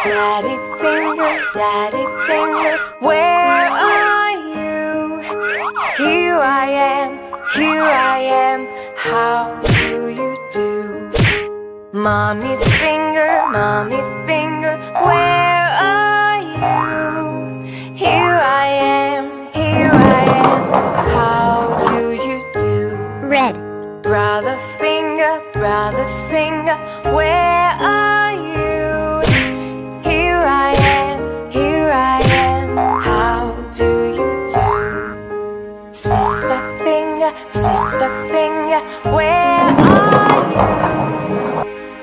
Daddy finger, where are you? Here I am, how do you do? Mommy finger, where are you? Here I am, how do you do? Red. Brother finger, where are you? Here I am, how do you do? Sister finger, where are you?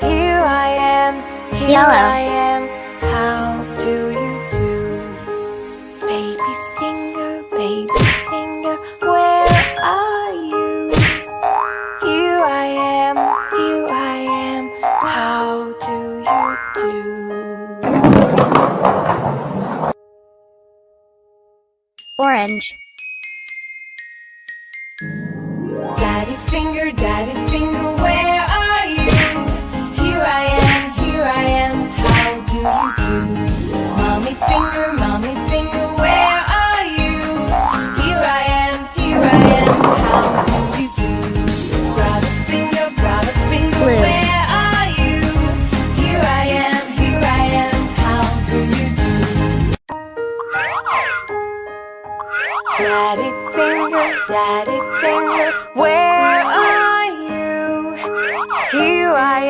Here I am, Yellow. how do you do? Baby finger, where are you? Here I am, how do you do? Orange. Daddy finger, where are you? Here I am, how do you do? Mommy finger, where are you? Here I am, how do you do? Brother finger, Blue. where are you? Here I am, how do you do? Daddy finger, where are you? Here I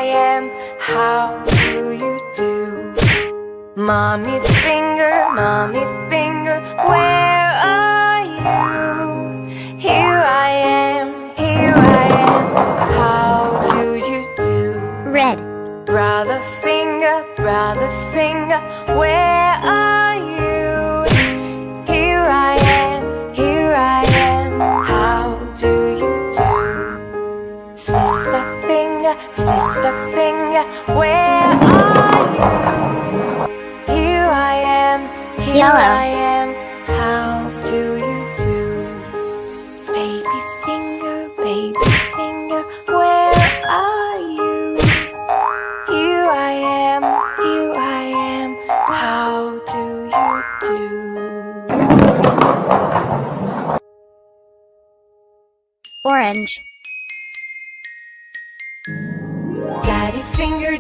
am, how do you do? Mommy finger, where are you? Here I am, how do you do? Red. Brother finger, where are you? Here I am, how do you do? Sister finger, where are you? Here I am, Yellow. how do you do? Baby finger, where are you? Here I am, how do you do? Orange. Daddy finger,